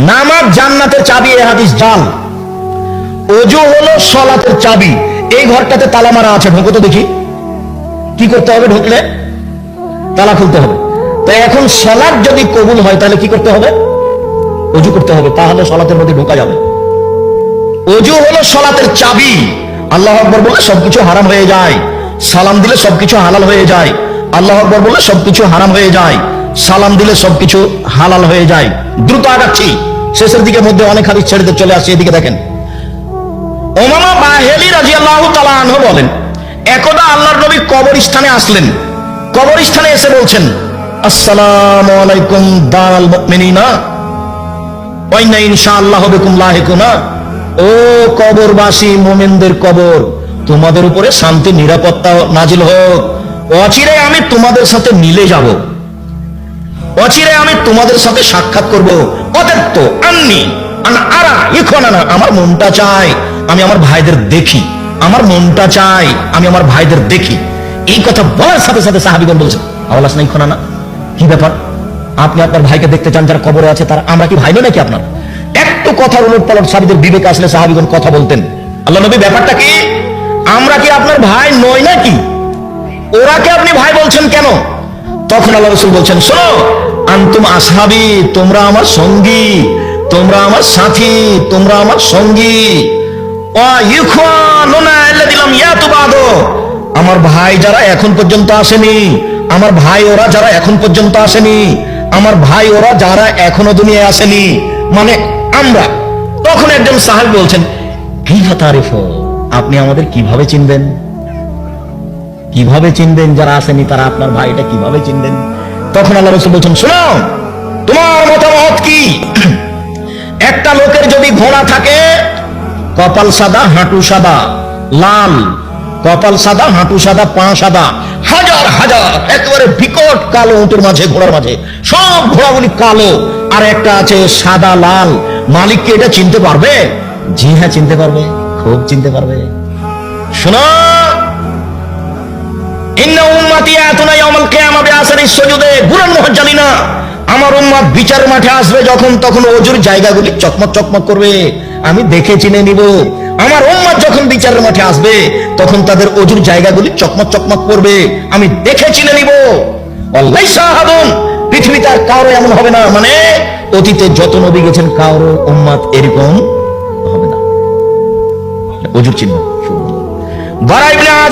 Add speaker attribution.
Speaker 1: নামাজ জান্নাতের চাবি, এই হাদিস জাল। ওযু হলো সালাতের চাবি। এই ঘরটাতে তালা মারা আছে, ঢোকো তো দেখি। কি করতে হবে? ঢুকলে তালা খুলতে হবে। তো এখন সালাত যদি কবুল হয় তাহলে কি করতে হবে? ওযু করতে হবে, তাহলে সালাতের মধ্যে ঢোকা যাবে। ওযু হলো সালাতের চাবি। আল্লাহু আকবার বলে সবকিছু হারাম হয়ে যায়, সালাম দিলে সবকিছু হালাল হয়ে যায়। আল্লাহু আকবার বলে সবকিছু হারাম হয়ে যায়, সালাম দিলে সবকিছু হালাল হয়ে যায়। দ্রুত আগাচ্ছি, শেষের দিকে মধ্যে অনেক হাদিস ছেড়ে চলে আসছে। এদিকে দেখেন, উমামা বাহিলি রাদিয়াল্লাহু তাআলা আনহু বলেন, একদা আল্লাহর নবী কবরস্থানে আসলেন। কবরস্থানে এসে বলছেন, আসসালামু আলাইকুম দারাল মুমিনিনা ওয়া ইন্না ইনশাআল্লাহু বিকুম লাহিকুনা। ও কবরবাসী, মুমিনদের কবর, তোমাদের উপরে শান্তি নিরাপত্তা নাজিল হোক। অচিরে আমি তোমাদের সাথে মিলে যাব, অচিরে আমি তোমাদের সাথে সাক্ষাৎ করব। অতএব আন্নি আন আরা ইখওয়ানানা, আমার মনটা চায় আমি আমার ভাইদের দেখি, আমার মনটা চায় আমি আমার ভাইদের দেখি। এই কথা বলার সাথে সাথে সাহাবীগণ বলছেন, আওয়াজ নাই ইখওয়ানানা, কি ব্যাপার? আপনি আপনার ভাইকে দেখতে চান যারা কবরে আছে, তারা আমরা কি ভাই নয় নাকি আপনার? একটু কথার উলট পালট সাহাবীদের বিবেকে আসলে সাহাবীগণ কথা বলতেন। আল্লাহ নবী, ব্যাপারটা কি? আমরা কি আপনার ভাই নই নাকি? ওরাকে আপনি ভাই বলছেন কেন? তখন আল্লাহ রাসূল বলছেন, শোনো, আনতুম আসহাবি, তোমরা আমার সঙ্গী, তোমরা আমার সাথী, তোমরা আমার সঙ্গী। ওয়া ইখওয়ানুনা আল্লাযী লাম ইয়াতু বাদু, আমার ভাই যারা এখন পর্যন্ত আসেনি, আমার ভাই ওরা যারা এখন পর্যন্ত আসেনি, আমার ভাই ওরা যারা এখনো দুনিয়ায় আসেনি, মানে আমরা। তখন একজন সাহাবী বলছেন, কাইফা তারিফু, আপনি আমাদের কিভাবে চিনবেন? কিভাবে চিনবেন যারা আসেনি তারা আপনার ভাই, এটা কিভাবে চিনবেন? তখন আল্লাহ রাসূল বলছেন, শোনো, তোমার মতামত কি? একটা লোকের যদি ঘোড়া থাকে, কপাল সাদা, হাঁটু সাদা, লাল, কপাল সাদা, হাঁটু সাদা, পা সাদা, হাজার হাজার একেবারে বিকট কালো উটের মাঝে, ঘোড়ার মাঝে সব ঘোড়াগুলি কালো, আর একটা আছে সাদা লাল, মালিককে এটা চিনতে পারবে? জি হ্যাঁ, চিনতে পারবে, খুব চিনতে পারবে। শোনো, ইন্না উম্মতি আতুনা ইয়াউমাল কিয়ামা বিআসারিস সুজুদে গুরান মুহাজ্জালিনা, আমার উম্মত বিচার মাঠে আসবে যখন, তখন ওযুর জায়গাগুলি চকমক চকমক করবে, আমি দেখে চিনে নিব। আমার উম্মত যখন বিচারের মাঠে আসবে তখন তাদের ওযুর জায়গাগুলি চকমক চকমক করবে, আমি দেখে চিনে নিব। ওয়াল্লাইসা আহাদুন, পৃথিবীতে আর কারো এমন হবে না, মানে অতীতে যত নবী গেছেন কারো উম্মত এরকম হবে না। ওযুর চিহ্ন। বারা ইবনে আযব